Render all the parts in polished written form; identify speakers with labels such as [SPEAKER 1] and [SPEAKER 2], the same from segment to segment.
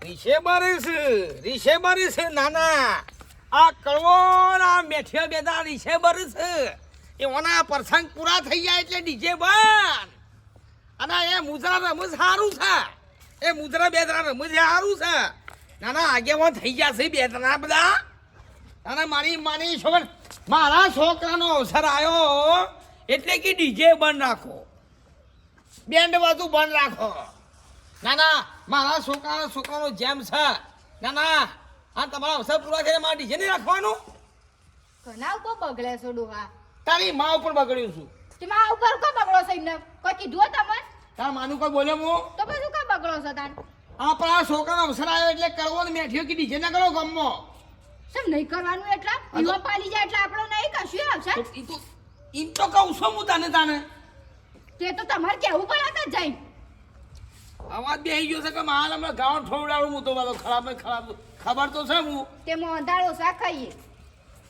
[SPEAKER 1] રીશેબર છે નાના આ કળવો ના મેઠિયા બેદા રીશેબર છે એ ઓના પ્રસંગ પૂરા થઈ જાય એટલે ડીજે બંધ અને એ મુદ્રા રમૂજ સારું છે એ મુદ્રા બેદરા રમૂજ સારું છે નાના આગેવાન થઈ ગયા છે બેદરા બધા અને મારી છોકર મારા છોકરાનો અવસર આવ્યો એટલે કે ડીજે બંધ રાખો બેન્ડ બધું બંધ રાખો નાના મારા છોકરાનો જેમ છે નાના આ તમારા અવસર પૂરા થઈને મારા ડીજે નહીં રાખવાનું
[SPEAKER 2] ઘણા ઉપર બગડે છો ડોહા
[SPEAKER 1] તારી માં ઉપર બગડ્યું છું
[SPEAKER 2] તે માં ઉપર કો બગડો છે એમને કોઈ કીધું તમને
[SPEAKER 1] તાર માનું કોઈ બોલે હું
[SPEAKER 2] તો પછી કો બગડો છો તાન
[SPEAKER 1] આપણા છોકરાનો અવસર આવ્યો એટલે કરવો ને મેઠ્યો કે ડીજે ના કરો ગમો
[SPEAKER 2] શું નહીં કરવાનું એટલા પીવા પાલી જાય એટલે આપણો નહીં કશું આવશે
[SPEAKER 1] ઈ તો કહું છું હું તને
[SPEAKER 2] તે તો તમારે કેવું પડે જ જાય
[SPEAKER 1] અવાજ બેસી ગયો છે કે માલ હમણાં ગાઉન ઠોવડાવું હું તો બધો ખરાબ ખબર તો છે હું
[SPEAKER 2] તે મોંધાળો શા ખાઈએ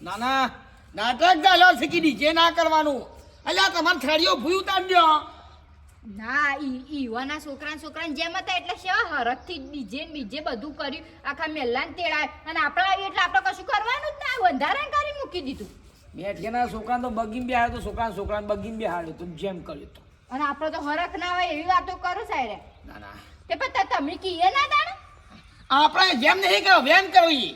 [SPEAKER 1] નાના નાટક ગાલ્યો છે કે ડીજે ના કરવાનું અલ્યા તમારે થાળીઓ ભૂઈ ઉતારજો
[SPEAKER 2] ના ઈવાના છોકરાને જેમ હતા એટલે સેવા હરખથી ડીજે બીજે બધું કર્યું આખા મેલ્લાને તેડાય અને આપણે આવીએ એટલે આપણે કશું કરવાનું જ ના વધારાને કરી મૂકી દીધું
[SPEAKER 1] મેઠિયાના છોકરાને તો બગીન બેહાડ્યો તો છોકરાને બગીન બેહાડ્યો તો જેમ કર્યું તો
[SPEAKER 2] અને આપણે તો હરખ ના હોય એવી વાતો કરો સાહેબ
[SPEAKER 1] ના
[SPEAKER 2] તે પછી તમે કીએ ના તાણે
[SPEAKER 1] આપણે જેમ નહીં કરો વેન કરવી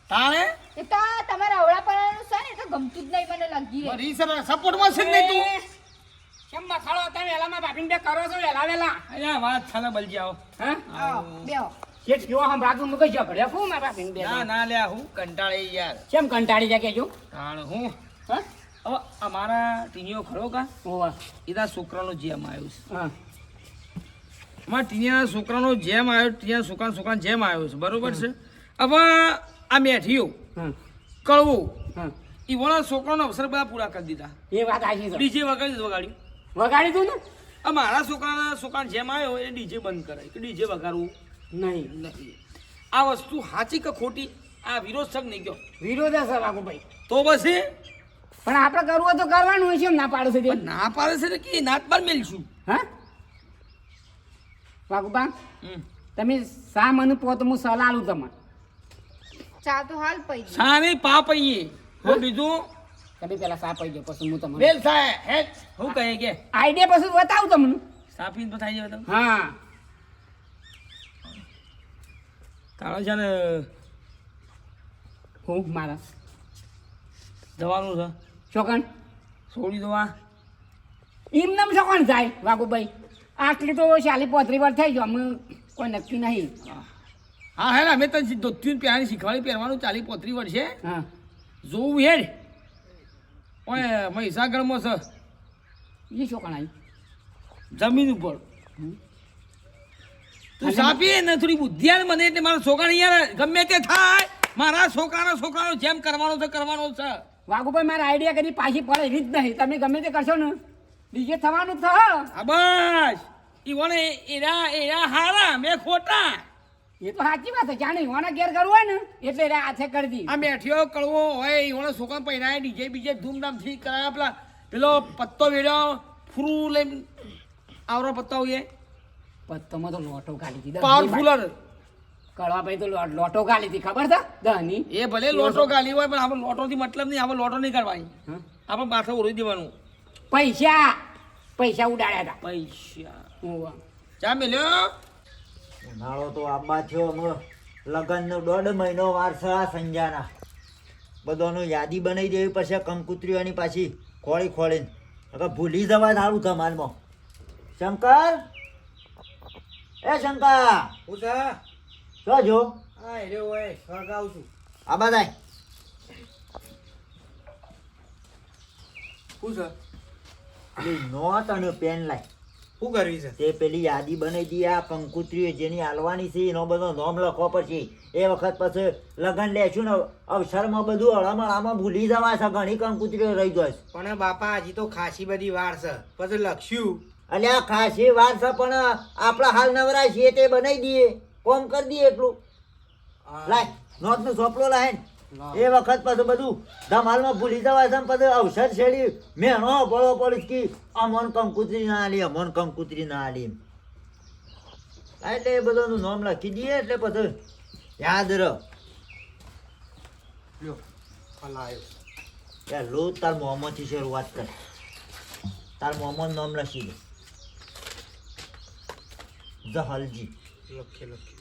[SPEAKER 1] તાણે
[SPEAKER 2] એ તો તમારા અવળા પડવાનું છે ને તો ગમતું જ નહીં મને લાગી
[SPEAKER 1] રીસ સપોર્ટમાં છે નહીં તું
[SPEAKER 3] કેમ મખાડો હતા વેલામાં ભાભીને બે કરો છો વેલા
[SPEAKER 1] અલ્યા વાત થાલે બલ જાઓ
[SPEAKER 3] હા
[SPEAKER 2] બેહો
[SPEAKER 3] કે થયો હમ રાતું મુકે ઝઘડે હું મારા ભાભીને બે
[SPEAKER 1] ના લ્યા હું કંટાળી યાર
[SPEAKER 3] કેમ કંટાળી જાય કેજો
[SPEAKER 1] તાણ હું
[SPEAKER 3] હા
[SPEAKER 1] હવે અમારા ટીનીઓ ખરો કા
[SPEAKER 3] ઓવા
[SPEAKER 1] એના છોકરાનો જેમ આવ્યો છે
[SPEAKER 3] હા
[SPEAKER 1] અમારા ટીનિયાના છોકરાનો જેમ આવ્યો ટીનિયા છોકરાનો જેમ આવ્યો છે બરોબર છે હવે આ મેઠીઓ
[SPEAKER 3] હા
[SPEAKER 1] કળવું
[SPEAKER 3] હા
[SPEAKER 1] ઈવોના છોકરાનો અવસર બધા પૂરા કરી દીધા
[SPEAKER 3] એ વાત આજી છે
[SPEAKER 1] ડીજે વગાડ્યું
[SPEAKER 3] વગાડી તું ને
[SPEAKER 1] આ મારા છોકરાનો જેમ આવ્યો એ ડીજે બંધ કરાય કે ડીજે વગાડવું
[SPEAKER 3] નહીં
[SPEAKER 1] નહીં આ વસ્તુ સાચી કે ખોટી આ વિરોધ સગ નહીં ગયો
[SPEAKER 3] વિરોધ છે વાઘુભાઈ
[SPEAKER 1] તો પછી
[SPEAKER 3] પણ આપણે કરવું હોય તો કરવાનું હોય છે એમ ના પાડે છે તે
[SPEAKER 1] પણ ના પાડે છે ને કે નાત પર મેલશું
[SPEAKER 3] હા વાઘુબા
[SPEAKER 1] હમ.
[SPEAKER 3] તમે શા મને પોત હું સલાહ આલું તમારે
[SPEAKER 2] ચા તો હાલ પઈ ગઈ
[SPEAKER 1] સામે પા પઈએ
[SPEAKER 3] હા?
[SPEAKER 1] બીજું
[SPEAKER 3] તમે પેલા સા પડી ગયો પછી હું તમને
[SPEAKER 1] બેલ થાય હે હું કહે કે
[SPEAKER 3] આઈડિયા પછી બતાવું તમને
[SPEAKER 1] સાપી તો થાય છે
[SPEAKER 3] હા
[SPEAKER 1] તારો છે ને
[SPEAKER 3] હું મારા
[SPEAKER 1] જવાનું છે
[SPEAKER 3] ચોકણ
[SPEAKER 1] છોડી દો આ
[SPEAKER 3] એમને ચોકણ જાય વાઘુભાઈ આટલી તો 40-35 વાર થઈ ગયો અમે કોઈ નક્કી નહીં
[SPEAKER 1] હા હે ને અમે તને ધોત્યું પહેરાની શીખવાડી પહેરવાનું 40-35 વર્ષે
[SPEAKER 3] હા
[SPEAKER 1] જોવું હેડ ઓય મહીસાગરમાં છે
[SPEAKER 3] એ ચોકણ આવી
[SPEAKER 1] જમીન ઉપર તું સાપી ને થોડી બુદ્ધિ આલ મને એટલે મારા છોકરાને યાર ગમે તે થાય મારા છોકરાનો જેમ કરવાનો છે
[SPEAKER 3] વાઘુભાઈ મારા આઈડિયા કરી પાછી પડે એવી જ નહીં તમે ગમે તે કરશો ને ડીજે થવાનું જ
[SPEAKER 1] હા બસ ઈ વણે એરા હારા મેં ખોટા
[SPEAKER 3] એ તો સાચી વાત છે જાણે એવાના ઘેર કરવું હોય ને એટલે એરા હાથે કરી દી
[SPEAKER 1] આ મેઠિયો કળવો હોય ઈ વણે છોકરા પહેરાય ડીજે બીજે ધૂમધામથી કરાયા પેલો પત્તો વેડ્યો ફૂરું લઈને આવરો પત્તો હોય
[SPEAKER 3] પત્તોમાં તો લોટો ગાલી દીધા
[SPEAKER 1] પાવરફુલર
[SPEAKER 3] કડવા ભાઈ તો લોટો ગાલી હતી ખબર છે દહની
[SPEAKER 1] એ ભલે લોટો ગાલી હોય પણ આપણે લોટોથી મતલબ નહીં આપણે લોટો નહીં કરવાની
[SPEAKER 3] હા?
[SPEAKER 1] આપણે માથે ઓળી દેવાનું
[SPEAKER 3] પૈસા ઉડાડ્યા
[SPEAKER 1] પૈસા
[SPEAKER 3] હતા
[SPEAKER 1] ચા મેલ્યો
[SPEAKER 4] ઉનાળો તો આંબા થયો અમે લગ્નનો 1.5 મહિનો વાર છે આ સંજાના બધાનું યાદી બનાવી દેવી પડશે કંકુતરીઓની પાછી ખોળીને હવે ભૂલી જવાય સારું ધમાલમાં શંકર એ શંકર
[SPEAKER 1] હું છે
[SPEAKER 4] જો જો
[SPEAKER 1] હા એર્યો હોય સળગાવું છું
[SPEAKER 4] આ બધાય
[SPEAKER 1] શું છે
[SPEAKER 4] પેલી નોટ અને પેન લાય
[SPEAKER 1] શું કરવી છે
[SPEAKER 4] તે પેલી યાદી બનાવી દી આ કંકુતરીઓ જેની હાલવાની છે એનો બધો નોમ લખવો પડશે એ વખત પછી લગ્ન લેશું ને અવસરમાં બધું હળામળામાં ભૂલી જવાય છે ઘણી કંકુતરીઓ રહી જાય છે
[SPEAKER 5] પણ બાપા હજી તો ખાસી બધી વાર છે પછી લખ્યું
[SPEAKER 4] અલ્યા ખાસી વાર છે પણ આપણા હાલ નવરાય છે તે બનાવી દઈએ કોમ કરી દઈએ એટલું લાય નોટ નો ચોપડો લાય એ વખત પછી બધું ધમાલમાં ભૂલી જવાય છે પછી અવસર છેડી મેણો પડો પડીશ કે અમોન કંકુતરી ના આલી અમોન કંકુતરી ના આલી હા, એટલે એ બધાનું નામ લખી દઈએ એટલે પછી યાદ રહો.
[SPEAKER 5] લ્યો ફલા આવ્યો.
[SPEAKER 4] યાર લો તાર મોહમ્મદથી શરૂઆત કર. તાર મોહમ્મદ નામ લખી દે. જહલજી.
[SPEAKER 5] લખે લખે.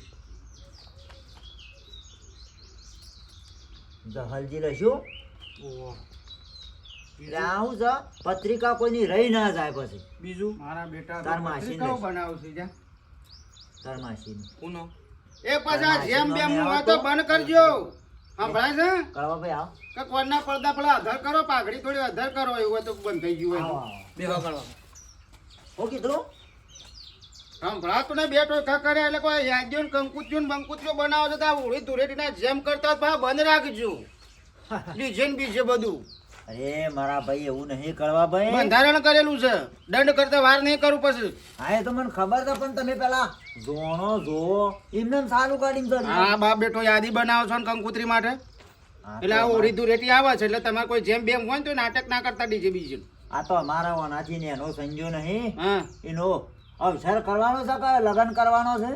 [SPEAKER 4] જહલજી લખ્યું.
[SPEAKER 5] ઓહો.
[SPEAKER 4] એટલે આવું છે પત્રિકા કોઈની રહી ના જાય પછી.
[SPEAKER 5] બીજું
[SPEAKER 3] મારા બેટા
[SPEAKER 4] તાર માસીને
[SPEAKER 3] પત્રિકાઓ બનાવશે જા
[SPEAKER 4] તાર માસીની.
[SPEAKER 5] કોનો?
[SPEAKER 3] એ પછી જેમ બેમ નું હોય તો બંધ કરજો સંભળાય છે
[SPEAKER 4] કળવાભાઈ આવો.
[SPEAKER 3] કે કોણના પડદા પેલા અધર કરો પાઘડી થોડી અધર કરો એવું હોય તો બંધ થઈ ગયું
[SPEAKER 4] આવો,
[SPEAKER 3] હોય
[SPEAKER 4] આવો.
[SPEAKER 5] બેહો કરવા.
[SPEAKER 4] હું કીધું?
[SPEAKER 3] સંભળાતું ને બે ટોકા કરે એટલે કોઈ યાદ્યો ને કંકુત્યો ને બંકુત્યો બનાવો છો તો આ ઉડી ધૂળેટીના જેમ કરતા હોય તો બંધ રાખજો ડીજે ને બીજે બધું
[SPEAKER 4] અરે મારા ભાઈ એવું નહીં કળવાભાઈ.
[SPEAKER 3] બંધારણ કરેલું છે દંડ કરતા વાર નહીં કરું પછી
[SPEAKER 4] હા એ તો મને ખબર છે પણ તમે પેલા જોણો જોવો એમને એમ સારું કાઢીને જજો.
[SPEAKER 3] હા બાપ બેટો યાદી બનાવો છો ને કંકુત્રી માટે
[SPEAKER 4] હા,
[SPEAKER 3] એટલે આ ઉડી ધૂળેટી આવે છે એટલે તમારે કોઈ જેમ બેમ હોય ને તો નાટક ના કરતા ડીજે બીજે
[SPEAKER 4] આ તો અમારા ઓનાથી ને એનો સંજો નહીં
[SPEAKER 3] હા
[SPEAKER 4] એનો અવસર કરવાનો છે કે લગ્ન કરવાનો છે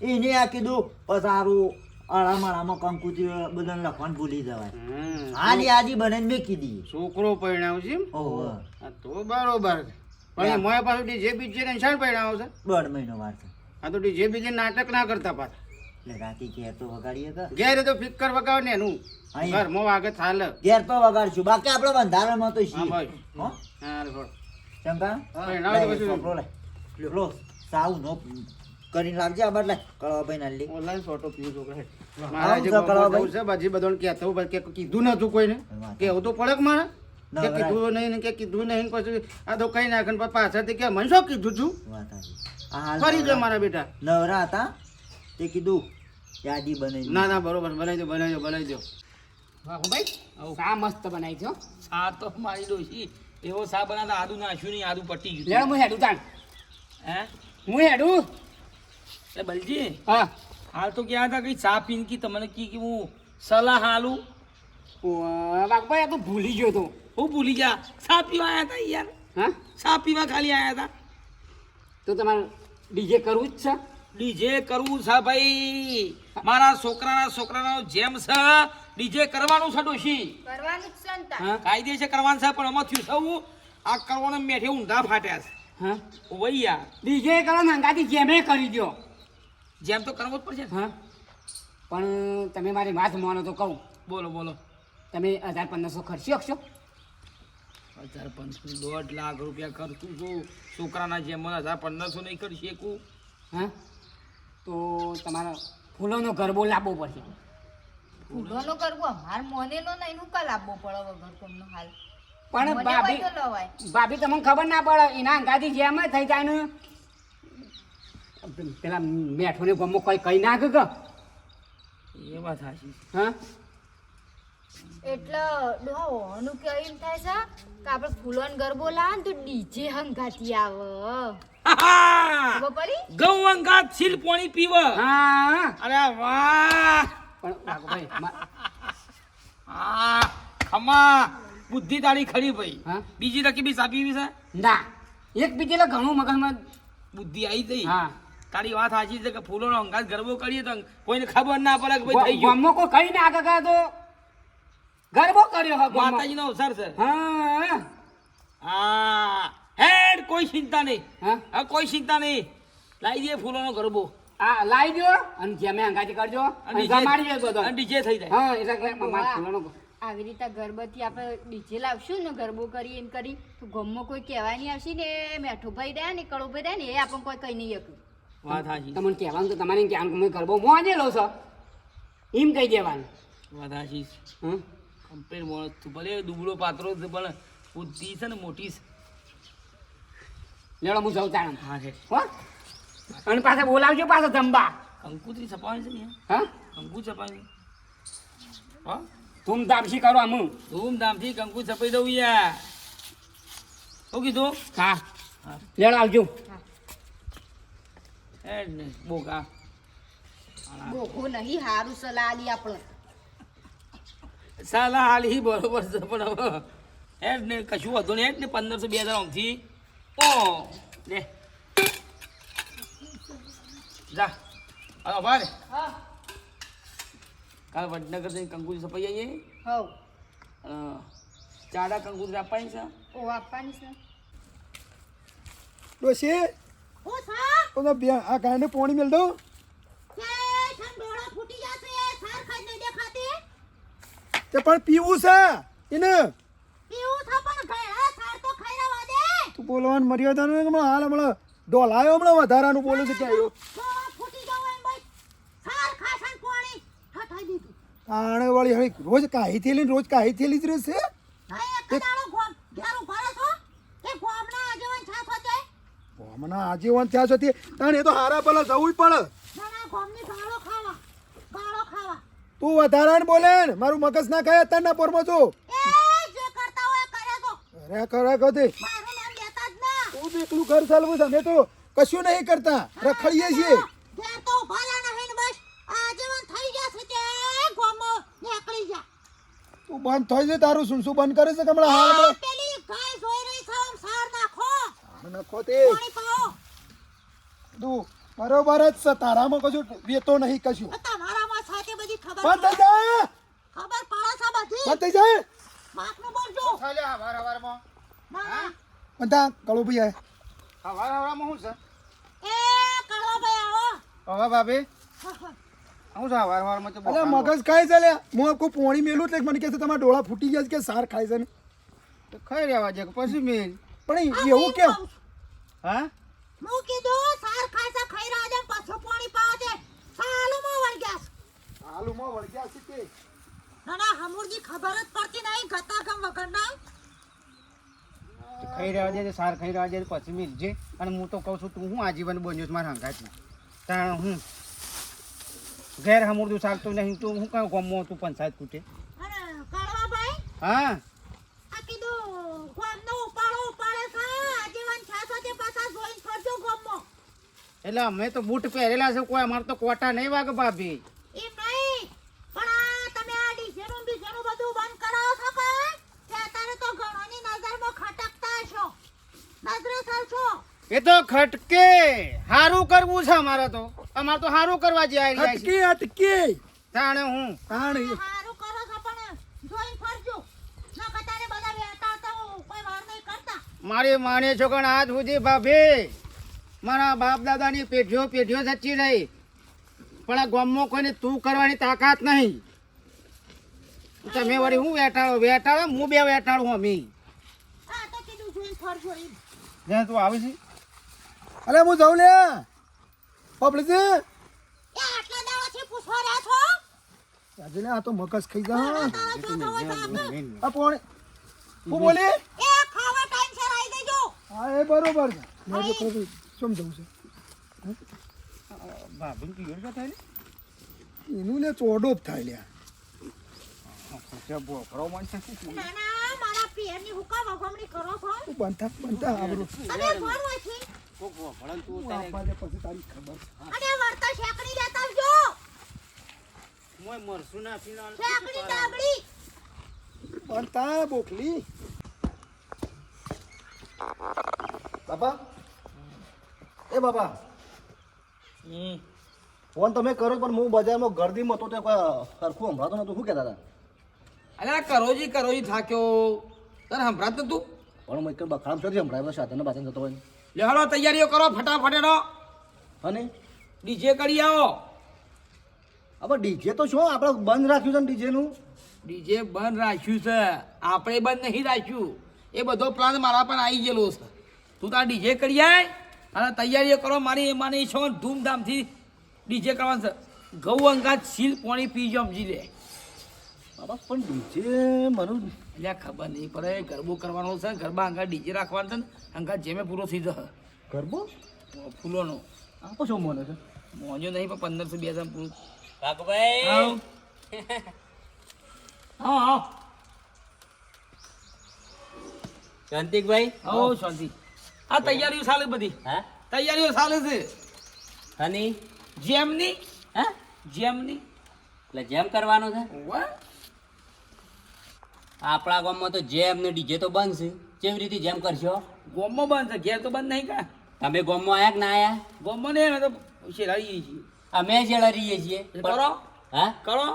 [SPEAKER 4] એને આ કીધું પછી સારું અળામળામાં કંકુતરી બધાને લખવાનું ભૂલી જવાય. હાલ યાદી બનાવીને મેં કીધી.
[SPEAKER 3] છોકરો પરિણાવ છે એમ?
[SPEAKER 4] ઓહો.
[SPEAKER 3] હા, તો બરોબર પણ એ મોય પાછું ડીજે બીજે ને શાણ પરિણાવ છે
[SPEAKER 4] 1.5 મહિનો વાર છે.
[SPEAKER 3] આ તો ડીજે બીજે નાટક ના કરતા પાછા
[SPEAKER 4] એટલે રાતે ઘેર તો વગાડીએ કે
[SPEAKER 3] ઘેર તો ફિકર વગાવ ને એનું
[SPEAKER 4] અહીં.
[SPEAKER 3] ઘરમાં વાગે થાલે
[SPEAKER 4] ઘેર તો વગાડશું બાકી આપણે બંધારણમાં તો
[SPEAKER 3] હા
[SPEAKER 4] છીએ.
[SPEAKER 3] ભાઈ
[SPEAKER 4] હો?
[SPEAKER 3] હા રે ભળ.
[SPEAKER 4] શંકા?
[SPEAKER 3] પરિણાવ
[SPEAKER 4] લાય,
[SPEAKER 3] તો પછી-
[SPEAKER 4] છોકરો લાય. લો, સાવ નો કરીને લાગજે આ બાદ લાય. કળવાભાઈ ના લે.
[SPEAKER 3] ઓનલાઈન ફોટો પીવું છોકરા
[SPEAKER 4] આવું
[SPEAKER 3] મારા જે
[SPEAKER 4] છે કળવાભાઈ?
[SPEAKER 3] જવું છે બાજી બધાને કહેતો હોય કે કીધું નતું કોઈને કેવું તો પડે કે મારે
[SPEAKER 4] ના,
[SPEAKER 3] કે
[SPEAKER 4] બરાબર.
[SPEAKER 3] કીધું નહીં ને કે કીધું નહીં ને પછી આ તો કઈ નાખે ને પછી પાછળથી કે મને શું કીધું છું
[SPEAKER 4] વાત સાચી. આ હાલ
[SPEAKER 3] ફરી જો મારા બેટા
[SPEAKER 4] નવરા હતા તે કીધું યાદી બનાવી.
[SPEAKER 3] ના ના બરોબર બનાવી દો
[SPEAKER 1] ભાઈ
[SPEAKER 3] શા મસ્ત બનાવી છો
[SPEAKER 1] આ તો મારી ડોશી એવો સા બનાતા આદુ નાખ્યું નહીં આદુ પટી
[SPEAKER 3] લે
[SPEAKER 1] ગયું
[SPEAKER 3] હું હેડું તાણ
[SPEAKER 1] હે
[SPEAKER 3] હું હેડું
[SPEAKER 1] એ બલજી
[SPEAKER 3] હા
[SPEAKER 1] હાલ તો ક્યાં હતા કઈ ચા પીને કી તમને કી કે હું સલાહ હાલું
[SPEAKER 3] વાઘભાઈ આ તો ભૂલી ગયો તો
[SPEAKER 1] હું ભૂલી ગયા ચા પીવા આવ્યા હતા યાર
[SPEAKER 3] હા
[SPEAKER 1] ચા પીવા ખાલી આવ્યા હતા
[SPEAKER 3] તો તમારે ડીજે કરવું જ છે
[SPEAKER 1] ડીજે કરવું છે ભાઈ મારા છોકરાના જેમ છે ડીજે કરવાનું છે ડોશી
[SPEAKER 2] કરવાનું જ છે ને તાર.
[SPEAKER 3] હા
[SPEAKER 1] કાયદેસર કરવાનું છે પણ આમાં થયું થવું આ કરવાનો મેઠે ઊંધા ફાટ્યા છે
[SPEAKER 3] હા
[SPEAKER 1] વઈ યાર
[SPEAKER 3] ડીજે કરો ને અંગાથી જેમે કરી દો
[SPEAKER 1] જેમ તો કરવો જ પડશે ને.
[SPEAKER 3] હા પણ તમે મારી વાત માનો તો કહું
[SPEAKER 1] બોલો બોલો
[SPEAKER 3] તમે 1500 ખર્ચી શકશો
[SPEAKER 1] 1500 1.5 લાખ રૂપિયા ખર્ચું છું છોકરાના જેમ 1500 નહીં કરી શકું
[SPEAKER 3] હા તો તમારા ફૂલોનો ગરબો લાવવો પડશે
[SPEAKER 2] ફૂલોનો કરવો અમાર મોનેલો નહીં નું કાલ આપવો પડે વગર કોમનો હાલ
[SPEAKER 3] પણ
[SPEAKER 2] મને
[SPEAKER 3] ભાભી
[SPEAKER 2] હોય તો લવાય.
[SPEAKER 3] ભાભી તમને ખબર ના પડે એના અંગાથી જેમ જ થઈ જાય ને પેલા મેઠોને ગમો કોઈ કઈ નાખે કે
[SPEAKER 1] એ વાત સાચી
[SPEAKER 3] હા
[SPEAKER 2] એટલે ડોહાનું કે એમ થાય છે કે આપણે ફૂલોનો ગરબો લાવે ને તો ડીજે હંગાતી આવે ખબર પડી
[SPEAKER 1] ગૌ અંગાત છીલ પાણી પીવ
[SPEAKER 3] હા
[SPEAKER 1] અરે વાહ
[SPEAKER 3] પણ ભાઈ
[SPEAKER 1] આ ખમા બુદ્ધિ તારી ખરી ભાઈ
[SPEAKER 3] હા
[SPEAKER 1] બીજી તકી બી સાપી છે
[SPEAKER 3] ના એક બીજે ઘણું મગજમાં
[SPEAKER 1] બુદ્ધિ આવી ગઈ
[SPEAKER 3] હા
[SPEAKER 1] તારી વાત સાચી છે કે ફૂલોનો અંગાત ગરબો કરીએ તો કોઈને ખબર ના પડે કે ભાઈ થઈ ગયું
[SPEAKER 3] ગમો કોઈ કઈ નાખે કે તો ગરબો કર્યો હા ગમો.
[SPEAKER 1] માતાજીનો અવસર છે
[SPEAKER 3] હા
[SPEAKER 1] હા હેડ કોઈ ચિંતા નહીં
[SPEAKER 3] હા
[SPEAKER 1] હા કોઈ ચિંતા નહીં લાવી દે ફૂલોનો ગરબો
[SPEAKER 3] આ લાવી દો અને જેમે અંગાથી કરજો અને જમાડી દો બધો
[SPEAKER 1] અને ડીજે થઈ જાય
[SPEAKER 3] હા એટલે મારા ફૂલોનો
[SPEAKER 2] આવી રીતે ગરબાથી આપણે ડીજે લાવશું ને ગરબો કરી એમ કરી તો ગમમાં કોઈ કહેવા નહીં આવશે ને મેઠો ભાઈ રહ્યા ને કળો ભાઈ રહ્યા ને એ આપણને કોઈ કઈ નહીં શક્યું
[SPEAKER 1] વાત સાચી
[SPEAKER 3] તમને કહેવાનું તો તમારે કહેવાનું કે મેં ગરબો મોજેલો છો એમ કહી દેવાનું
[SPEAKER 1] વાત સાચી
[SPEAKER 3] હં
[SPEAKER 1] કમ્પ્લેન મોણસ તું ભલે દુબળો પાત્રો છે પણ બુદ્ધિ છે ને મોટી છે
[SPEAKER 3] લેડો હું જઉં તાણ
[SPEAKER 1] હા છે
[SPEAKER 3] હો અને પાછા બોલાવજો પાછા જમવા
[SPEAKER 1] કંકુતરી છપાણી છે ને યાર.
[SPEAKER 3] હા
[SPEAKER 1] કંકુ છપાણી હા
[SPEAKER 3] ધૂમધામથી કરો આમ
[SPEAKER 1] ધૂમધામથી કંકુ છપાઈ દઉં યાર શું કીધું
[SPEAKER 3] હા લેડો આવજો
[SPEAKER 1] હેડ ને બોકા
[SPEAKER 2] બોખો નહીં હારું સલાહ આલી આપણે
[SPEAKER 1] સાલા હાલ હી બરોબર છે પણ હવે હેડ ને કશું હતું ને હેડ ને 1500 2000 આમથી ઓ લે જા હાલો ભાઈ
[SPEAKER 2] હા
[SPEAKER 1] કાલ વડનગર જઈને કંકુજી સપાઈ આવીએ
[SPEAKER 2] હવ
[SPEAKER 1] ચાડા કંકુજી આપવાની છે
[SPEAKER 2] ઓ આપવાની છે
[SPEAKER 6] ડોશી
[SPEAKER 2] ઓ સા
[SPEAKER 6] ઓનો બે આ ગાયને પાણી મેલ દો
[SPEAKER 2] કે સંડોળા ફૂટી જશે સાર ખાઈ નહીં દેખાતી
[SPEAKER 6] તે પણ પીવું છે એને
[SPEAKER 2] પીવું થા પણ ઘણા સાર તો ખાઈ રવા દે
[SPEAKER 6] તું બોલવાનું મર્યાદાનું હમણાં હાલ હમણાં ડોલાયો હમણાં વધારાનું બોલું છે કે આવ્યો
[SPEAKER 2] ડોળા ફૂટી જાવ એમ ભાઈ સાર ખાસન પાણી ઠઠાઈ દીધું
[SPEAKER 6] આણે વાળી હવે રોજ કાહી થયેલી ને રોજ કાહી થયેલી જ રહેશે
[SPEAKER 2] નહીં એક દાડો ગોમ ઘેરું ભરે છો એ ગોમના આગેવાન છાસો છે
[SPEAKER 6] હમણાં આજીવન થયા છે તાણ એ તો હારા પેલા જવું પડે
[SPEAKER 2] નાના ગોમની ગાળો ખાવા
[SPEAKER 6] તું વધારાને બોલે ને મારું મગજ ના ખાય અત્યારના પોરમાં છું
[SPEAKER 2] એ જે કરતા હોય કરે તો
[SPEAKER 6] અરે કરે કદે
[SPEAKER 2] મારું નામ લેતા જ ના
[SPEAKER 6] તું એકલું ઘર ચાલવું છે અમે તો કશું નહીં કરતા રખડીએ છીએ
[SPEAKER 2] ઘેર તો ભાલા નહીં ને બસ આજીવન થઈ જશે તે ગોમો નીકળી જા
[SPEAKER 6] તું બંધ થઈ જાય તારું શું શું બંધ કરે છે કે હમણાં હાલ
[SPEAKER 2] પેલી ગાય જોઈ રહી છે આમ સાર નાખો
[SPEAKER 6] નખો તે
[SPEAKER 2] પાણી પાઓ
[SPEAKER 6] તું બરોબર જ છે તારામાં કશું વેતો નહીં કશું
[SPEAKER 2] તમારામાં સાથે બધી ખબર
[SPEAKER 6] બંધ થઈ જાય
[SPEAKER 2] ખબર પડે છે બધી
[SPEAKER 6] બંધ થઈ જાય
[SPEAKER 2] માપનું બોલજો
[SPEAKER 3] ચાલે હવારમાં
[SPEAKER 2] ના
[SPEAKER 6] બંધા કળો ભાઈ
[SPEAKER 3] હવારમાં શું છે
[SPEAKER 2] એ કળો ભાઈ આવો
[SPEAKER 3] હવે ભાભી શું છે હવારમાં તો
[SPEAKER 6] અરે મગજ ખાય છે લે હું આખું પોણી મેલું એટલે મને કહે છે તમારા ડોળા ફૂટી ગયા છે કે સાર ખાય છે ને
[SPEAKER 3] ખાઈ રહ્યા છે પછી મેલ
[SPEAKER 6] પણ એવું કેમ
[SPEAKER 3] હા
[SPEAKER 2] હું કીધું સાર ખાસા ખાઈ રહ્યા છે પાછું પાણી પાવા છે સાલુમાં વળ ગયા છે.
[SPEAKER 6] હાલુમાં વળગ્યા છે તે
[SPEAKER 2] નાના હમુરજી ખબર જ પડતી નહીં ગતા ગમ વગર ના
[SPEAKER 3] ખાઈ રહ્યા છે સાર ખાઈ રહ્યા છે પછી મિલજે અને હું તો કહું છું તું હું આજીવન બન્યો છું મારા હંગાથી તાણ હું ઘેર હમુરદું ચાલતું નહીં તું હું કયો ગમો તું પંચાયત કૂટે
[SPEAKER 2] અને કળવાભાઈ
[SPEAKER 3] હા
[SPEAKER 2] આ કીધું ગોમનો ઉપાડે છે આજીવન છાસો તે પાછા જોઈન ફરજો ગોમો
[SPEAKER 3] એટલે અમે તો બૂટ પહેરેલા છે કોઈ અમારે તો કોટા નહીં વાગે ભાભી
[SPEAKER 2] એમ નહીં પણ આ તમે આ ડીજેનું બીજેનું બધું બંધ કરાવો છો કે તે અત્યારે તો ઘણોની નજરમાં ખટકતા છો નજરે સરશો
[SPEAKER 3] એ તો ખટકે હારું કરવું છે અમારે તો હારું કરવા જાય
[SPEAKER 6] અટકી અટકી
[SPEAKER 3] તાણે હું
[SPEAKER 6] તાણ
[SPEAKER 2] હારું કરો છો પણ જોઈન ફરજો ન કતારે બધા બેઠા તો કોઈ વાર નહીં કરતા
[SPEAKER 3] મારી માને છો કે આજ સુધી ભાભી મારા બાપ દાદાની પેઢીઓ સચ્ચી રહી પણ આ ગામમાં કોઈને તું કરવાની તાકાત નહીં તમે વળી હું વેટાળો હું બે વેટાળું અમી
[SPEAKER 2] હા તો કીધું જોઈન ફરજો એમ
[SPEAKER 3] જ્યાં તું આવી છે
[SPEAKER 6] અરે હું જાઉં લે પબ્લિક
[SPEAKER 2] એ આટલા દાડાથી પૂછવા રહ્યા છો
[SPEAKER 6] આજે લે આ તો મગજ ખાઈ જા
[SPEAKER 2] તારા જો તો હોય તો આપે.
[SPEAKER 6] આ પોણી હું બોલી
[SPEAKER 2] એ ખાવા ટાઈમ સર આવી દેજો
[SPEAKER 6] હા એ બરોબર છે મેં તો થોડું સમજાવું છે
[SPEAKER 3] ભાભી પિયર શું થાય
[SPEAKER 6] એનું લે ચોડો જ થાય લ્યા
[SPEAKER 2] ના ના મારા પિયરની હુકા વગમણી કરો છો
[SPEAKER 6] તું બનતા આબરું
[SPEAKER 2] તમે કોણ હોય છે
[SPEAKER 6] હું આપવા દે પછી તારી ખબર છે.
[SPEAKER 2] અને વર્તા શેકડી લેતા આવજો
[SPEAKER 3] મરસું ના
[SPEAKER 2] શેકડી ડાબડી
[SPEAKER 6] બનતા બોકલી બાપા એ બાપા ફોન તમે કરો પણ હું બજારમાં ગરદીમાં હતો તે કોઈ સરખું હમણાં તો નતું શું કહેતા હતા
[SPEAKER 1] અલ્યા કરોજી થાક્યો તને સંભળાત તું
[SPEAKER 6] પણ હું એક બખાડામ થયો હમણાં સાધન પાછળ જતો હોય
[SPEAKER 1] લે હાલો તૈયારીઓ કરો ફટાફટ એનો
[SPEAKER 6] અને
[SPEAKER 1] ડીજે કરી આવો
[SPEAKER 6] હવે ડીજે તો શું આપણે બંધ રાખ્યું છે ને ડીજેનું
[SPEAKER 1] ડીજે બંધ રાખ્યું છે આપણે બંધ નહીં રાખ્યું એ બધો પ્લાન મારા પર આવી ગયેલો છે તું તાર ડીજે કરી આય અને તૈયારીઓ કરો મારી એમાંની ઈચ્છા હોય ધૂમધામથી ડીજે કરવાનું છે ઘઉં અંગાત સીલ પાણી પી સમજી લે
[SPEAKER 6] બાબા પણ ડીજે મને
[SPEAKER 1] એટલે ખબર નહીં પડે ગરબો કરવાનો છે ગરબા અંગાત ડીજે રાખવાનું છે ને અંગાત જેમે પૂરો થઈ જશે
[SPEAKER 6] ગરબો
[SPEAKER 1] ફૂલોનો
[SPEAKER 6] આપો શું મને છે
[SPEAKER 1] મોજો નહીં પણ 1500 બે હજાર પૂરું
[SPEAKER 7] કાકુભાઈ
[SPEAKER 1] આવ હા
[SPEAKER 7] શાંતિકભાઈ
[SPEAKER 1] આવો શાંતિ આ તૈયારીઓ ચાલે બધી
[SPEAKER 7] હા
[SPEAKER 1] તૈયારીઓ ચાલે છે
[SPEAKER 7] હની
[SPEAKER 1] જેમની
[SPEAKER 7] હા
[SPEAKER 1] જેમની
[SPEAKER 7] એટલે જેમ કરવાનું છે
[SPEAKER 1] વાહ
[SPEAKER 7] આપણા ગામમાં તો જેમ ને ડીજે તો બંધ છે કેવી રીતે જેમ કરશો
[SPEAKER 1] ગોમમાં બંધ છે ઘેર તો બંધ નહીં કા
[SPEAKER 7] તમે ગામમાં આયા કે ના આયા
[SPEAKER 1] ગોમમાં નહીં અમે તો શેરાડીએ છીએ
[SPEAKER 7] અમે જેલા રહીએ છીએ
[SPEAKER 1] કરો
[SPEAKER 7] હા
[SPEAKER 1] કરો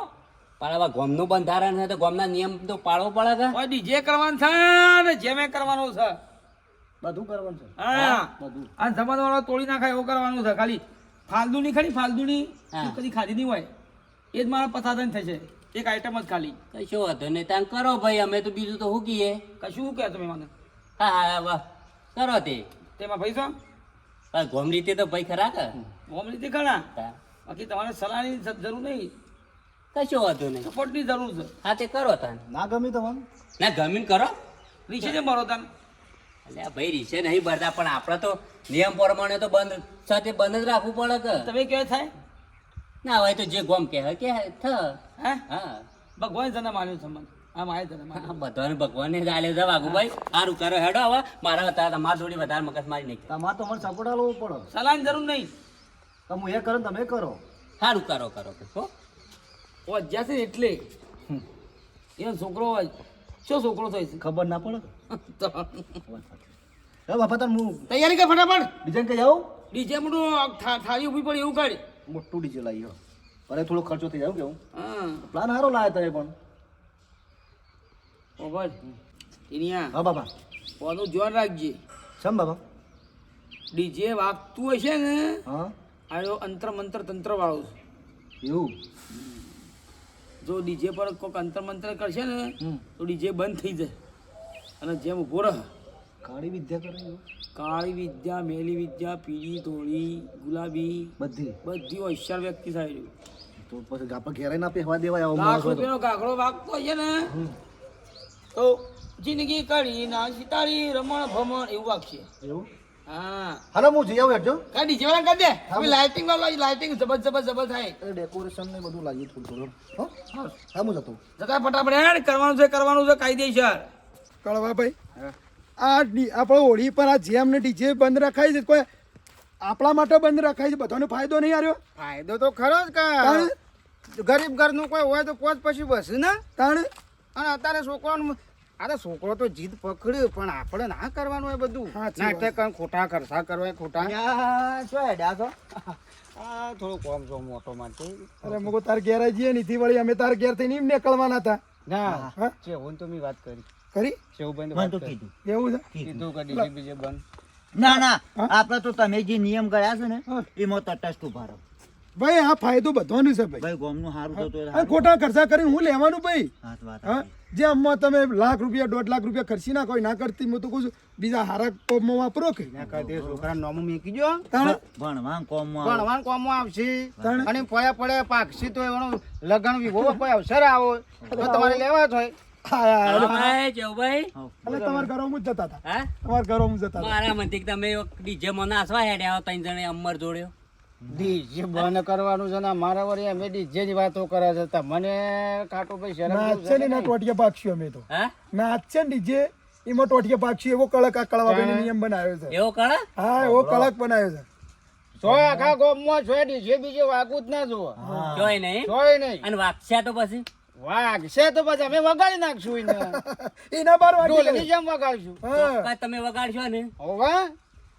[SPEAKER 7] પણ હવે ગોમનું બંધારણ છે તો ગોમના નિયમ તો પાળવો પડે કે
[SPEAKER 1] ઓય ડીજે કરવાનું છે ને જેમે કરવાનું છે
[SPEAKER 6] બધું કરવાનું છે
[SPEAKER 1] હા
[SPEAKER 6] બધું.
[SPEAKER 1] આ જમાનો વાળો તોડી નાખાય એવું કરવાનું છે ખાલી ફાલતુની ખરી ફાલતુની
[SPEAKER 7] હા.
[SPEAKER 1] તું કદી ખાધી નહીં હોય એ જ મારા પથાદન થશે એક આઈટમ જ ખાલી
[SPEAKER 7] કશો વાંધો નહીં તાન કરો ભાઈ અમે તો બીજું તો શું કહીએ
[SPEAKER 1] કશું શું કહે તમે મને
[SPEAKER 7] હા હા વાહ કરો તે
[SPEAKER 1] તેમાં ભાઈ છો
[SPEAKER 7] પણ ગોમ રીતે તો ભાઈ ખરા કે
[SPEAKER 1] હોમ રીતે ખરા
[SPEAKER 7] હા.
[SPEAKER 1] બાકી તમારે સલાહની જરૂર નહીં
[SPEAKER 7] કશો વાંધો નહીં
[SPEAKER 1] સપોર્ટની જરૂર છે
[SPEAKER 7] હા તે કરો તાન
[SPEAKER 6] ના ગમે તમારું
[SPEAKER 7] ના ગમીને કરો
[SPEAKER 1] રીશે છે મારો તાન
[SPEAKER 7] એટલે ભાઈ રીસે નહીં ભરતા પણ આપણે તો નિયમ પ્રમાણે તો બંધ સાથે બંધ જ રાખવું પડે કે
[SPEAKER 1] તમે કેવા થાય
[SPEAKER 7] ના હોય તો જે ગોમ કે થ
[SPEAKER 1] હે
[SPEAKER 7] હા
[SPEAKER 1] ભગવાન તને માન્યું છે મને આ મારે તને માન્યું
[SPEAKER 7] હા, બધાને ભગવાનને જ આલે છે વાઘુભાઈ સારું કરો હેડો હવે મારા તમારા જોડી વધારે મગજ મારી નહીં
[SPEAKER 6] તમારે તો મને સપોર્ટ આલવો પડે
[SPEAKER 1] સલાહની જરૂર નહીં
[SPEAKER 6] તો હું એ કરો ને તમે કરો
[SPEAKER 7] સારું કરો હો
[SPEAKER 1] ઓ જ્યાં છે ને એટલે એ છોકરો હોય શું છોકરો થાય છે
[SPEAKER 6] ખબર ના પડે
[SPEAKER 1] તો
[SPEAKER 6] હે બાપા તને હું
[SPEAKER 1] તૈયારી કર ફટાફટ
[SPEAKER 6] ડિઝાઇન કઈ જાઉં
[SPEAKER 1] ડીજે મોટું થાળી ઊભી પડી એવું કાઢ
[SPEAKER 6] મોટું ડીજે લાવી અરે થોડો ખર્ચો થઈ જાય કેવું
[SPEAKER 1] હા
[SPEAKER 6] પ્લાન સારો લાવ્યા તમે પણ
[SPEAKER 1] ઓ ભાઈ ટીનિયા
[SPEAKER 6] હા બાપા
[SPEAKER 1] ઓનું ધ્યાન રાખજે
[SPEAKER 6] સમ બાપા
[SPEAKER 1] ડીજે વાગતું હશે ને
[SPEAKER 6] હા
[SPEAKER 1] આયો અંતર મંત્ર તંત્ર વાળો છે
[SPEAKER 6] એવું
[SPEAKER 1] જો ડીજે પર કોઈક અંતર મંત્ર કરશે ને
[SPEAKER 6] હમ
[SPEAKER 1] તો ડીજે બંધ થઈ જાય અને જેમ ઊભો રહે
[SPEAKER 6] કાળી વિદ્યા કરે એવું?
[SPEAKER 1] કાળી વિદ્યા મેલી વિદ્યા પીળી ધોળી ગુલાબી
[SPEAKER 6] બધી
[SPEAKER 1] બધી હોશિયાર વ્યક્તિ થાય
[SPEAKER 6] તો પછી ગાપા ઘેરાઈ ના પહેવા દેવાય આવો
[SPEAKER 1] લાખ
[SPEAKER 6] માણસ હોય તો.
[SPEAKER 1] રૂપિયાનો કાકડો વાગતો હશે ને તો જિંદગી કાઢી ના સિતારી રમણ ભમણ એવું વાગશે
[SPEAKER 6] એવું
[SPEAKER 1] હા
[SPEAKER 6] હાલો હું જઈ આવું હેઠજો
[SPEAKER 1] કા ડીજે વાળા કરી દે હવે લાઇટિંગ વાળા લાઇટિંગ જબરજસ્ત થાય
[SPEAKER 6] ડેકોરેશન ને બધું લાવીએ થોડું થોડું હો હા હું જતો
[SPEAKER 1] જતા ફટાફટ હેડ કરવાનું છે કાયદેસર
[SPEAKER 8] કળવાભાઈ આપણે હોળી પર આ જેમ ને ડીજે બંધ રખાય છે કોઈ આપણા માટે બંધ રખાય છે બધાને ફાયદો નહીં આવ્યો
[SPEAKER 3] ફાયદો તો ખરો જ
[SPEAKER 8] તાણે
[SPEAKER 3] કે ગરીબ ઘરનું કોઈ હોય તો પોત પછી બસ ને
[SPEAKER 8] તાણે
[SPEAKER 3] અને અત્યારે છોકરાનું અરે છોકરો તો જીદ પકડ્યું પણ આપણે ના કરવાનું હોય બધું
[SPEAKER 8] સાચી વાત.
[SPEAKER 3] નાટક અને ખોટા ખર્ચા કરવા એ ખોટા
[SPEAKER 4] શું હેડ્યા છો
[SPEAKER 3] આ થોડું કોમ છો મોટો માટે
[SPEAKER 8] અરે મુકો તાર ઘેર જ જઈએ નીથી વળી અમે તાર ઘેર થઈને એમ નીકળવાના હતા
[SPEAKER 3] ના
[SPEAKER 8] હા
[SPEAKER 3] છે હું તો મેં વાત કરી
[SPEAKER 8] ખરી
[SPEAKER 3] શેવભાઈ
[SPEAKER 4] મને તો કીધું
[SPEAKER 8] એવું છે
[SPEAKER 3] કીધું કે ડીજે બીજે બંધ
[SPEAKER 4] ના ના
[SPEAKER 8] હા?
[SPEAKER 4] આપણે તો તમે જે નિયમ ગયા છે ને
[SPEAKER 8] હા.
[SPEAKER 4] એમાં તટસ્થ ઉભા રહો
[SPEAKER 8] ભાઈ આ ફાયદો બધાનું છે ભાઈ
[SPEAKER 4] ભાઈ ગોમનું સારું થતું હોય તો
[SPEAKER 8] અને
[SPEAKER 4] સારું.
[SPEAKER 8] ખોટા ખર્ચા કરીને હું લેવાનું ભાઈ
[SPEAKER 4] હા, તો વાત
[SPEAKER 8] હા
[SPEAKER 4] સાચી.
[SPEAKER 8] જે આમાં તમે લાખ રૂપિયા 1.5 લાખ રૂપિયા ખર્ચી નાખો ના કરતી હું તો કહું છું બીજા હારા કોમમાં વાપરો કે
[SPEAKER 3] ના કરતી છોકરા નોમું મૂકી જો
[SPEAKER 8] તાણે
[SPEAKER 4] ભણવા કોમમાં
[SPEAKER 3] ભણવાનું કોમમાં આવશે
[SPEAKER 8] તાણે.
[SPEAKER 3] અને પડ્યા પડ્યા પાકશી તો એનો લગન વિવો કોઈ અવસર આવો તો તમારે લેવા જ હોય
[SPEAKER 7] ભાઈ જવભાઈ
[SPEAKER 8] એટલે તમારા ઘરોમાં જ જતા હતા
[SPEAKER 7] હા
[SPEAKER 8] તમારા ઘરોમાં જતા હતા
[SPEAKER 7] મારા મનથી તમે ડીજે માં નાસવા હેડ્યા ત્રણ જણે અમર જોડ્યો
[SPEAKER 3] ડીજે બંધ કરવાનું છે ને મારા વળી અમે ડીજે ની વાતો કરે છે તમને કાટો ભાઈ શરમ
[SPEAKER 8] નાચ
[SPEAKER 3] જેવું
[SPEAKER 8] છે
[SPEAKER 3] છે
[SPEAKER 8] ને
[SPEAKER 3] કે
[SPEAKER 8] એના
[SPEAKER 3] નહીં?
[SPEAKER 8] ટોટિયા પાકશું અમે તો
[SPEAKER 7] હા
[SPEAKER 8] નાચ છે ને ડીજે એમાં ટોટિયા પાકશું એવો કડક આ કળવાભાઈનો નિયમ બનાવ્યો છે
[SPEAKER 7] એવો કળા
[SPEAKER 8] હા એવો કડક બનાવ્યો છે
[SPEAKER 3] સોય આખા ગામમાં સોય ડીજે બીજે વાગવું જ ના જુઓ
[SPEAKER 7] જોઈ નહીં
[SPEAKER 3] સોય નહીં
[SPEAKER 7] અને વાગશે તો પછી
[SPEAKER 3] વાગશે તો પછી અમે વગાડી નાખશું એને
[SPEAKER 8] એના બાર વાગી
[SPEAKER 3] ઢોલની
[SPEAKER 8] ગઈ.
[SPEAKER 3] જેમ વગાડશું
[SPEAKER 8] હા
[SPEAKER 7] ચોક્કસ તમે વગાડશો ને
[SPEAKER 3] હોવે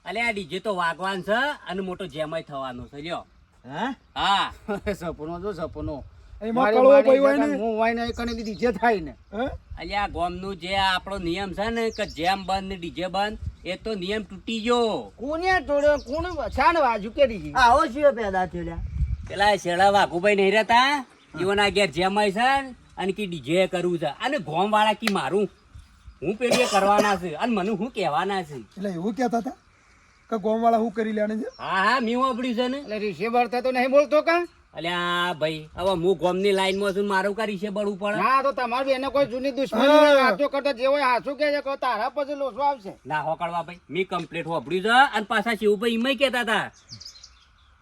[SPEAKER 7] અલે આ ડીજે તો વાગવાનું છે અને મોટો જેમય થવાનો છે લ્યો
[SPEAKER 4] હા
[SPEAKER 7] હા
[SPEAKER 3] સપનો જો સપનો
[SPEAKER 8] એમાં
[SPEAKER 3] મારી
[SPEAKER 8] કળવો
[SPEAKER 3] મારી
[SPEAKER 8] ભાઈ હોય
[SPEAKER 3] જગા
[SPEAKER 8] ને
[SPEAKER 3] હું હોય ને એ કને ડીજે થાય ને
[SPEAKER 8] હા?
[SPEAKER 7] અલે આ ગામનું જે આપણો નિયમ છે ને કે જેમ બંધ ને ડીજે બંધ એ તો નિયમ તૂટી ગયો
[SPEAKER 3] કોને તોડ્યો કોણ છાણ વાજુ કે ડીજે
[SPEAKER 4] આવો છીએ પેદા થયેલા
[SPEAKER 7] પેલા શેડા વાઘુભાઈ નહીં રહેતા જીવના ઘેર જેમય છે ને અને કે ડીજે કરવું છે અને ગોમ વાળા કી મારું હું પેલી કરવાના છે અને મને હું કહેવાના છે
[SPEAKER 8] એટલે એવું કહેતા હતા કે ગોમવાળા શું કરી લેવાનું છે
[SPEAKER 7] હા હા મેં વાપર્યું છે ને
[SPEAKER 3] એટલે રીશે બળતા તો નહીં બોલતો કા
[SPEAKER 7] અલ્યા ભાઈ હવે હું ગોમની લાઈનમાં છું ને મારું કરી છે બળવું પડે
[SPEAKER 3] ના તો તમારી બેને કોઈ જૂની દુશ્મની
[SPEAKER 8] હા.
[SPEAKER 3] હોય, વાતો કરતા જે હોય હાચું કે છે કે તારા પછી લોસો આવશે
[SPEAKER 7] ના હોકળવા ભાઈ મેં કમ્પ્લીટ વાપર્યું છે અને પાછા શિવભાઈ એમાં કહેતા હતા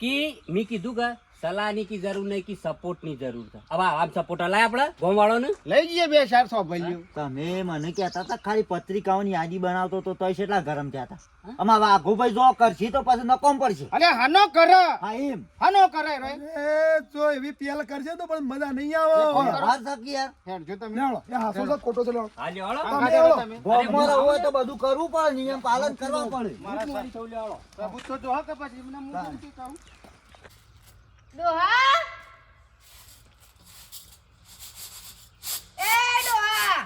[SPEAKER 7] કે મેં કીધું કે સલાહની કી જરૂર નહીં કે સપોર્ટની જરૂર છે હવે આમ સપોર્ટ હલાય આપણે ગોમ વાળોને
[SPEAKER 3] લઈ જઈએ બે ચાર સો ભાઈઓ
[SPEAKER 4] તમે મને કહેતા હતા ખાલી પત્રિકાઓની યાદી બનાવતો તો તોય કેટલા ગરમ થયા હતા આમાં વાઘુભાઈ જો કરશી તો પછી નકોમ પડશે
[SPEAKER 3] અરે હાનો કરે
[SPEAKER 4] હા એમ
[SPEAKER 3] હાનો કરે રે
[SPEAKER 8] એ જો એવી પહેલ કરશે તો પણ મજા નહીં આવે
[SPEAKER 4] વ્યવહાર શકી યાર
[SPEAKER 3] હેડ જો તમે
[SPEAKER 8] લેવડો એ હાસો સાથ ખોટો છે લેવડો
[SPEAKER 7] હા લ્યો હળો.
[SPEAKER 3] આ કાઢે રો તમે
[SPEAKER 4] ગોમમાં રહેવું હોય તો બધું કરવું પડે નિયમ પાલન કરવા પડે
[SPEAKER 3] મારા સારી સૌ લેવાળો પ્રભુ તો જો કે પછી એમને હું કેમ કે કહું
[SPEAKER 2] ડોહા એ ડોહા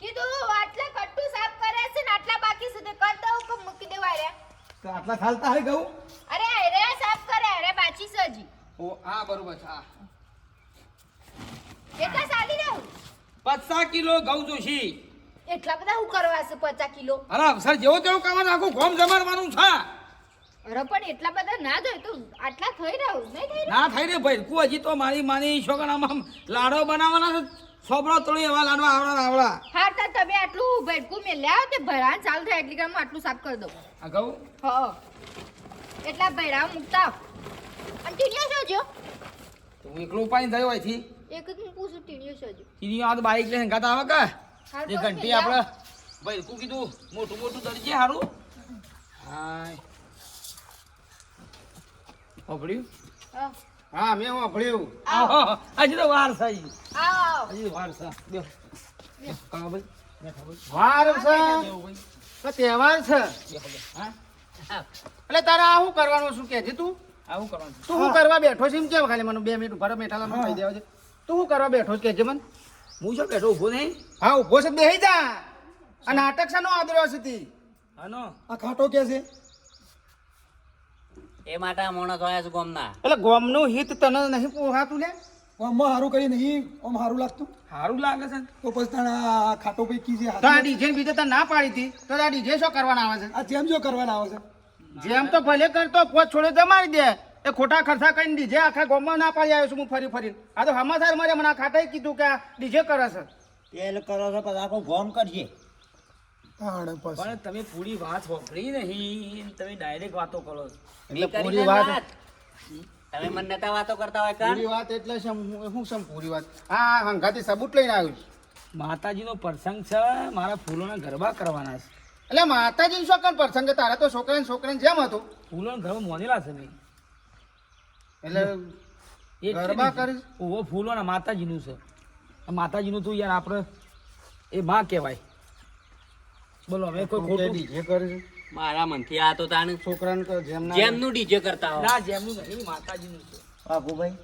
[SPEAKER 2] કીધું આટલા કટ્ટુ સાફ કરે છે ને આટલા બાકી છે તે કર દઉં કે મૂકી દેવા રે
[SPEAKER 8] તો આટલા ચાલતા હે ઘઉં
[SPEAKER 2] અરે અરે સાફ કરે અરે બાચી સજી
[SPEAKER 1] ઓ હા બરોબર છે હા
[SPEAKER 2] એટલા સાલી રહું
[SPEAKER 1] 50 કિલો ઘઉં જોશી
[SPEAKER 2] એટલા બધા હું કરવા છે 50 કિલો
[SPEAKER 1] અરે અવસર જેવો તેવો કામ આખું ગોમ જમાડવાનું છે
[SPEAKER 2] અરે પણ એટલા બધા ના થાય તો આટલા થઈ રહ્યું નહીં થઈ
[SPEAKER 1] ના થાય રે ભાઈ કુ હજી તો મારી માની છોકરામાં લાડો બનાવવાના છે સોબરો તળી એવા લાડવા આવડા
[SPEAKER 2] હા તો તમે આટલું ભેડકું મેલ્યા તે ભરાન ચાલુ થાય એટલી કામ આટલું સાફ કરી દો
[SPEAKER 1] આ ઘઉં
[SPEAKER 2] હ એટલા ભેડા મૂકતા અને ટીણીઓ શોજો
[SPEAKER 1] તો હું એકલો પાણી થયો હોયથી
[SPEAKER 2] એક જ હું પૂછું ટીણીઓ શોજો
[SPEAKER 1] તીની આ બાઈક લઈને ગાતા આવે કે
[SPEAKER 2] હા,
[SPEAKER 1] જે
[SPEAKER 2] તો
[SPEAKER 1] ઘંટી
[SPEAKER 2] મેલ્યા.
[SPEAKER 1] આપણે ભાઈ કુ કીધું મોટું મોટું દરજે હારું હાય ઓબડ્યું
[SPEAKER 2] હા
[SPEAKER 3] હા મેં વાપર્યું
[SPEAKER 1] આવો હજી તો વાર છે હજી.
[SPEAKER 2] આવો
[SPEAKER 1] હજી વાર છે બેહો. બેહો, કાકા ભાઈ બેઠા ભાઈ
[SPEAKER 3] વાર છે
[SPEAKER 1] બેહો ભાઈ
[SPEAKER 3] તો તહેવાર છે
[SPEAKER 1] બેહો ભાઈ હા
[SPEAKER 3] એટલે તારે આ શું કરવાનું શું કે તું
[SPEAKER 1] આવું કરવાનું
[SPEAKER 3] તું શું કરવા બેઠો છે એમ કેમ ખાલી મને 2 મિનિટ ભરે મેઠાલામાં કહી દેવા છે તું શું કરવા બેઠો છે કે મને
[SPEAKER 1] હું શું બેઠો ઊભો નહીં
[SPEAKER 3] હા ઉભો છે બેહી જા આ નાટક શાનો આદર્યો છે તી
[SPEAKER 1] હાનો
[SPEAKER 8] આ ખાટો કે છે
[SPEAKER 7] એ માટે આ માણસ આવ્યા છે ગામના
[SPEAKER 3] એટલે ગોમનું હિત તને નહીં પોહાતું લે
[SPEAKER 8] આમાં સારું કરી નહીં આમ સારું લાગતું
[SPEAKER 1] સારું લાગે છે ને.
[SPEAKER 8] તો પછી તને આ ખાટો પૈકી છે
[SPEAKER 3] તો આ ડીજે બીજે તને ના પાડી હતી તો આ ડીજે શું કરવાના આવે
[SPEAKER 8] આ જેમ જો કરવાના આવે છે
[SPEAKER 3] છે જેમ તો ભલે કરતો પોત છોડે જમાડી દે એ ખોટા ખર્ચા કરીને ડીજે આખા ગામમાં ના પાડી આવ્યો છું હું ફરી ફરીને આ તો હમાસાર મારે મને આ ખાતાએ કીધું કે આ ડીજે કરે છે
[SPEAKER 4] તેલ કરો છો પછી આખો ગોમ કરજે
[SPEAKER 8] તાણે પછી
[SPEAKER 1] પણ તમે પૂરી વાત સાંભળી નહીં તમે ડાયરેક્ટ વાતો કરો છો.
[SPEAKER 3] એટલે
[SPEAKER 7] કરી
[SPEAKER 3] પૂરી
[SPEAKER 7] છે
[SPEAKER 3] વાત
[SPEAKER 7] વાત. તમે મને નતા વાતો કરતા હોય કાં?
[SPEAKER 3] પૂરી વાત એટલે શું સમ પૂરી વાત હા હંગાથી સબૂત લઈને આવ્યું છું
[SPEAKER 1] માતાજીનો પ્રસંગ છે મારા ફૂલોના ગરબા કરવાના છે
[SPEAKER 3] એટલે માતાજી શું કર પ્રસંગ તારા તો છોકરાને જેમ હતું
[SPEAKER 1] ફૂલોના ગરબા મોનેલા છે મેં
[SPEAKER 3] એટલે
[SPEAKER 1] એ જ
[SPEAKER 3] ગરબા
[SPEAKER 1] છે ને.
[SPEAKER 3] કરીશ?
[SPEAKER 1] ઓહો ફૂલોના માતાજીનું છે આ માતાજીનું તો યાર આપણે એ માં કહેવાય બોલો હવે કોઈ ખોટું
[SPEAKER 3] ડીજે કરે છે
[SPEAKER 7] મારા મનથી આ તો તાને
[SPEAKER 3] છોકરાને તો જેમ ના
[SPEAKER 7] જેમનું ડીજે કરતા હોય
[SPEAKER 1] ના જેમનું નહીં માતાજીનું છે
[SPEAKER 4] બાપુભાઈ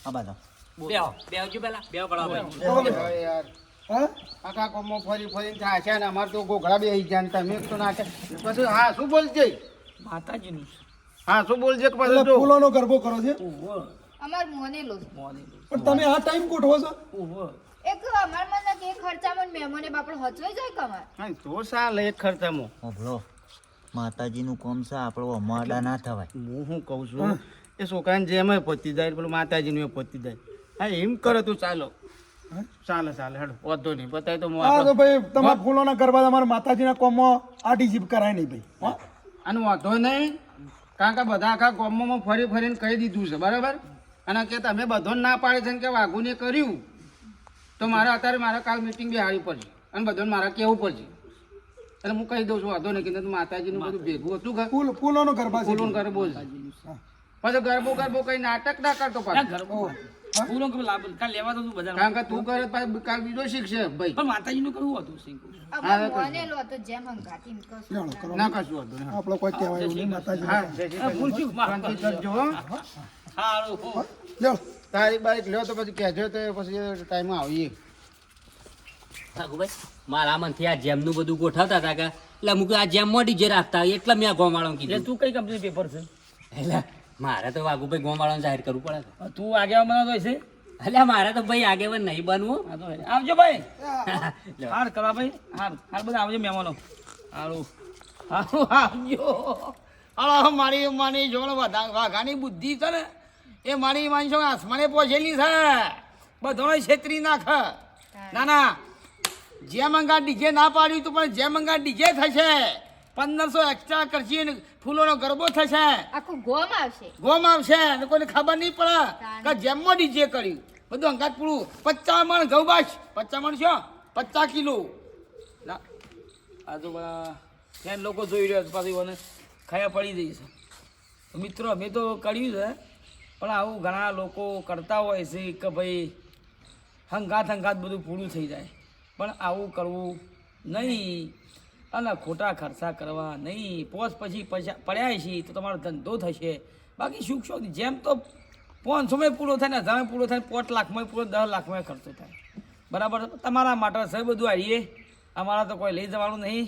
[SPEAKER 4] આ બાજુ
[SPEAKER 7] બેહો બેહજો પેલા બેહો પડો ભાઈ
[SPEAKER 3] હવે યાર
[SPEAKER 8] હા
[SPEAKER 3] આખા કોમમાં ફરી ફરીને થાય છે ને અમારે તો ગોઘડા બે જાય તમે તો નાખે પછી હા શું બોલજે
[SPEAKER 1] માતાજીનું છે
[SPEAKER 3] હા શું બોલજે કે
[SPEAKER 8] એટલે
[SPEAKER 3] પછી જો
[SPEAKER 8] ફૂલોનો ગરબો કરો છે
[SPEAKER 1] ઓહો
[SPEAKER 2] અમાર મોનેલો છે.
[SPEAKER 1] મોનેલું
[SPEAKER 8] પણ તમે આ ટાઈમ ગોઠવો છો
[SPEAKER 1] ઓહો
[SPEAKER 2] એક અમાર મને કે ખર્ચામાં મહેમાને બાપડો હચવાઈ જાય કમાર
[SPEAKER 3] હા તો ચાલે એક ખર્ચામાં
[SPEAKER 4] હોભળો માતાજીનું કામ છે આપણો અમાડા ના થવાય
[SPEAKER 3] હું શું કહું છું એ છોકરાને જેમ પતી જાય પેલું માતાજીનું એ પતી જાય હા એમ કરો તું ચાલો ચાલે ચાલે હેડો વાંધો નહીં બતાય તો હું
[SPEAKER 8] હા તો
[SPEAKER 3] આપણો-
[SPEAKER 8] ભાઈ તમારા ફૂલોના ગરબા તમારા માતાજીના કોમમાં આ ડીજીપ કરાય નહીં ભાઈ હા
[SPEAKER 3] અને વાંધો નહીં કારણ કે બધા આખા ગામમાં ફરી ફરીને કહી દીધું છે બરાબર અને કે તમે બધોને ના પાડે છે ને કે વાઘુને કર્યું તો મારે અત્યારે મારે કાલ મીટિંગ બી હારી પડશે અને બધાને મારે કહેવું પડશે એટલે હું કહી દઉં છું વાંધો નહીં કે માતાજીનું બધું ભેગું હતું કે
[SPEAKER 8] ફૂલોનો ગરબા છે
[SPEAKER 3] ફૂલોન કરે બોલ પછી ગરબો કઈ નાટક ના કરતો
[SPEAKER 1] ના
[SPEAKER 3] પાછો
[SPEAKER 1] ગરબો ફૂલો કે લાભ કાલ લેવા તો તું બધા
[SPEAKER 3] કારણ કે તું કરે પાછું કાલ બીજો શીખશે ભાઈ
[SPEAKER 1] પણ માતાજીનું કરવું હતું સિંકુ
[SPEAKER 2] અમાર મોનેલો હતો જેમ હંગાતી એમ કહું છું.
[SPEAKER 8] લેવડો કરો
[SPEAKER 3] ના કશું વાંધો નહીં
[SPEAKER 8] આપણો કોઈ કહેવાય એવું નહીં માતાજી
[SPEAKER 3] હા જય શ્રી કૃષ્ણ. શાંતિ કરજો હો.
[SPEAKER 1] સારું
[SPEAKER 8] લેવડો
[SPEAKER 3] તારીખ બારીખ લ્યો તો પછી કહેજો તો પછી ટાઈમ આવીએ
[SPEAKER 7] ભાઈ મારા મનથી આ જેમનું બધું ગોઠવતા હતા કે એટલે મુકે આ જેમમાં ડીજે રાખતા હોય એટલે મેં આ ગોમાળામાં
[SPEAKER 1] એટલે
[SPEAKER 7] કીધું
[SPEAKER 1] તું કઈ કંપની પેપર છે
[SPEAKER 7] એટલે મારે તો વાઘુભાઈ ગોમાળામાં જાહેર કરવું પડે કે.
[SPEAKER 1] તું આગેવાન બનાવતો હોય છે
[SPEAKER 7] એટલે મારે તો ભાઈ આગેવાન નહીં બનવું
[SPEAKER 1] હા તો આવજો ભાઈ
[SPEAKER 7] લ્યો.
[SPEAKER 1] હાર કરવા ભાઈ હાર બધા આવજો મહેમાનો હારું હારું આવજો અરે મારી માની જોડે વાઘાની બુદ્ધિ છે ને એ મારી માની છો આસમાને પહોંચેલી છે બધાને છેતરી નાખ ના ના જે મંગા ડીજે ના પાડ્યું તું પણ જે મંગા ડીજે થશે 1500 એક્સ્ટ્રા કરશી ને ફૂલોનો ગરબો થશે
[SPEAKER 2] આખું ગોમ આવશે
[SPEAKER 1] ગોમ આવશે અને કોઈને ખબર નહીં પડે કે જેમમાં ડીજે કર્યું બધું અંગાત પૂરું 50 મણ ઘઉં બાશ 50 મણ છો 50 કિલો ના આ તો બધા ફેન લોકો જોઈ રહ્યા છે પાછું મને ખાયા પડી જઈશ મિત્રો અમે તો કર્યું છે પણ આવું ઘણા લોકો કરતા હોય છે કે ભાઈ હંગાત બધું પૂરું થઈ જાય પણ આવું કરવું નહીં અને ખોટા ખર્ચા કરવા નહીં. પોસ પછી પૈસા પડ્યા છે તો તમારો ધંધો થશે. બાકી સુખ શોખ જેમ તો 500 પૂરો થાય ને 1000 પૂરો થાય 5 લાખમાં પૂરો 10 લાખમાં ખર્ચો થાય. બરાબર તમારા માટે છે બધું આવીએ. અમારા તો કોઈ લઈ જવાનું નહીં,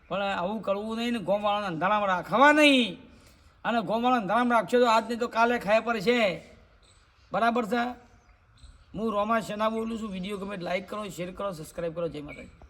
[SPEAKER 1] પણ આવું કરવું નહીં ને ગોમવાળાને અંધારામાં રાખવા નહીં. અને ગોમવાળા અંધારામાં રાખશો તો આજ નહીં તો કાલે ખાય પર છે. બરાબર છે. હું રોમા શેના બોલું છું. વિડીયો ગમે લાઈક કરો, શેર કરો, સબસ્ક્રાઈબ કરો. જય માતાજી.